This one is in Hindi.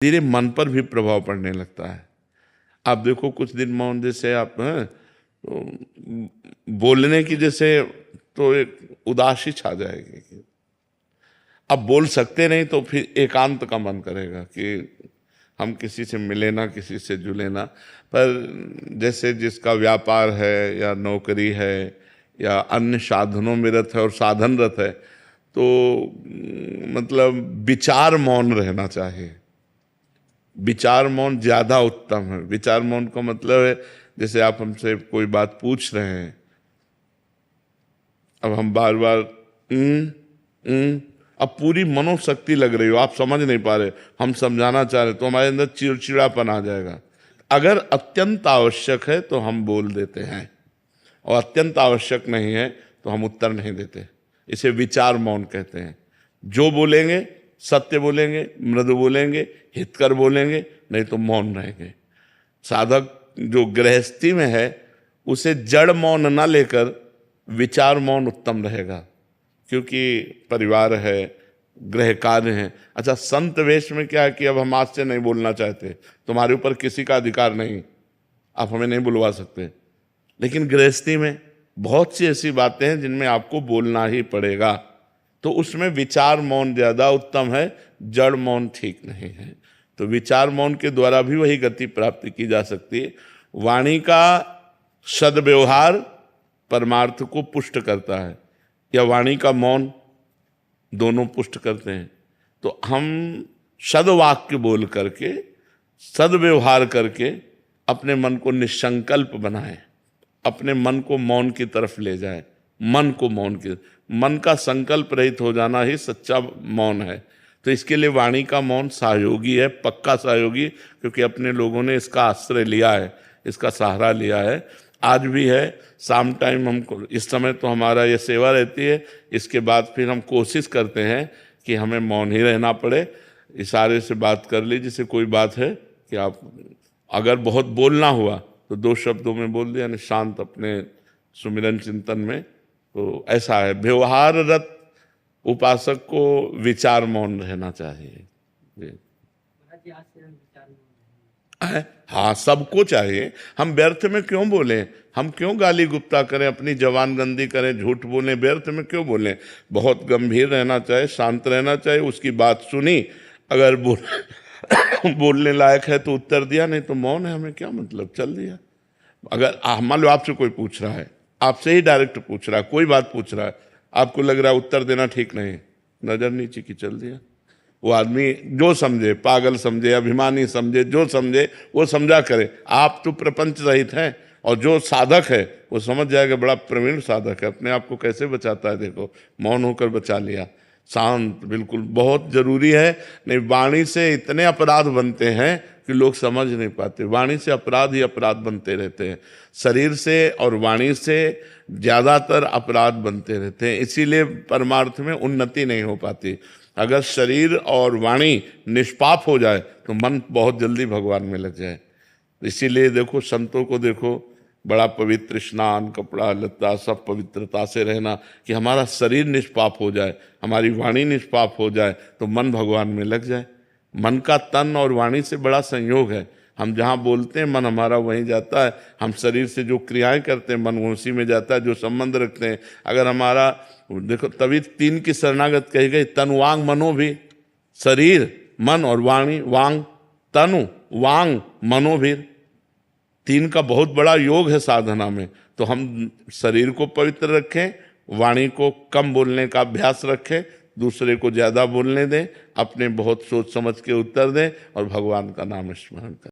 धीरे मन पर भी प्रभाव पड़ने लगता है। आप देखो कुछ दिन मौन, जैसे आप तो बोलने की जैसे तो एक उदासी छा जाएगी। अब बोल सकते नहीं तो फिर एकांत का मन करेगा कि हम किसी से मिले ना, किसी से जुले ना। पर जैसे जिसका व्यापार है या नौकरी है या अन्य साधनों में रत है और साधनरत है, तो मतलब विचार मौन रहना चाहिए। विचार मौन ज्यादा उत्तम है। विचार मौन का मतलब है, जैसे आप हमसे कोई बात पूछ रहे हैं, अब हम बार बार अब पूरी मनोशक्ति लग रही हो, आप समझ नहीं पा रहे, हम समझाना चाह रहे, तो हमारे अंदर चिड़चिड़ापन आ जाएगा। अगर अत्यंत आवश्यक है तो हम बोल देते हैं, और अत्यंत आवश्यक नहीं है तो हम उत्तर नहीं देते। इसे विचार मौन कहते हैं। जो बोलेंगे सत्य बोलेंगे, मृदु बोलेंगे, हितकर बोलेंगे, नहीं तो मौन रहेंगे। साधक जो गृहस्थी में है उसे जड़ मौन ना लेकर विचार मौन उत्तम रहेगा, क्योंकि परिवार है, गृह कार्य है। अच्छा, संत वेश में क्या है कि अब हम आज से नहीं बोलना चाहते, तुम्हारे ऊपर किसी का अधिकार नहीं, आप हमें नहीं बुलवा सकते। लेकिन गृहस्थी में बहुत सी ऐसी बातें हैं जिनमें आपको बोलना ही पड़ेगा, तो उसमें विचार मौन ज्यादा उत्तम है, जड़ मौन ठीक नहीं है। तो विचार मौन के द्वारा भी वही गति प्राप्त की जा सकती है। वाणी का सद्व्यवहार परमार्थ को पुष्ट करता है, या वाणी का मौन, दोनों पुष्ट करते हैं। तो हम सद्वाक्य बोल करके, सद्व्यवहार करके अपने मन को निसंकल्प बनाएं, अपने मन को मौन की तरफ ले जाएं। मन को मौन की, मन का संकल्प रहित हो जाना ही सच्चा मौन है। तो इसके लिए वाणी का मौन सहयोगी है, पक्का सहयोगी, क्योंकि अपने लोगों ने इसका आश्रय लिया है, इसका सहारा लिया है। आज भी है। शाम टाइम हमको, इस समय तो हमारा ये सेवा रहती है, इसके बाद फिर हम कोशिश करते हैं कि हमें मौन ही रहना पड़े। इशारे से बात कर ली, जैसे कोई बात है कि आप अगर बहुत बोलना हुआ तो 2 शब्दों में बोल दिया, यानी शांत अपने सुमिरन चिंतन में। तो ऐसा है, व्यवहाररत उपासक को विचार मौन रहना चाहिए। हाँ, सबको चाहिए। हम व्यर्थ में क्यों बोलें, हम क्यों गाली गुप्ता करें, अपनी जबान गंदी करें, झूठ बोलें, व्यर्थ में क्यों बोलें। बहुत गंभीर रहना चाहिए, शांत रहना चाहिए। उसकी बात सुनी, अगर बोलने लायक है तो उत्तर दिया, नहीं तो मौन है, हमें क्या मतलब, चल दिया। अगर मान लो आपसे कोई पूछ रहा है, आपसे ही डायरेक्ट पूछ रहा है, कोई बात पूछ रहा है, आपको लग रहा है उत्तर देना ठीक नहीं, नजर नीचे की, चल दिया। वो आदमी जो समझे, पागल समझे, अभिमानी समझे, जो समझे वो समझा करे। आप तो प्रपंच रहित हैं, और जो साधक है वो समझ जाएगा, बड़ा प्रवीण साधक है, अपने आप को कैसे बचाता है, देखो मौन होकर बचा लिया। शांत बिल्कुल बहुत जरूरी है। नहीं, वाणी से इतने अपराध बनते हैं कि लोग समझ नहीं पाते। वाणी से अपराध ही अपराध बनते रहते हैं, शरीर से और वाणी से ज्यादातर अपराध बनते रहते हैं। इसीलिए परमार्थ में उन्नति नहीं हो पाती। अगर शरीर और वाणी निष्पाप हो जाए तो मन बहुत जल्दी भगवान में लग जाए। इसीलिए देखो, संतों को देखो, बड़ा पवित्र स्नान, कपड़ा लत्ता सब पवित्रता से रहना, कि हमारा शरीर निष्पाप हो जाए, हमारी वाणी निष्पाप हो जाए, तो मन भगवान में लग जाए। मन का तन और वाणी से बड़ा संयोग है। हम जहाँ बोलते हैं मन हमारा वहीं जाता है, हम शरीर से जो क्रियाएं करते हैं मन उसी में जाता है, जो संबंध रखते हैं। अगर हमारा देखो, तभी 3 की शरणागत कही गई, तन वांग मनो भी। शरीर, मन और वाणी, वांग तनु, वांग मनो भी, 3 का बहुत बड़ा योग है साधना में। तो हम शरीर को पवित्र रखें, वाणी को कम बोलने का अभ्यास रखें, दूसरे को ज्यादा बोलने दें, अपने बहुत सोच समझ के उत्तर दें, और भगवान का नाम स्मरण करें।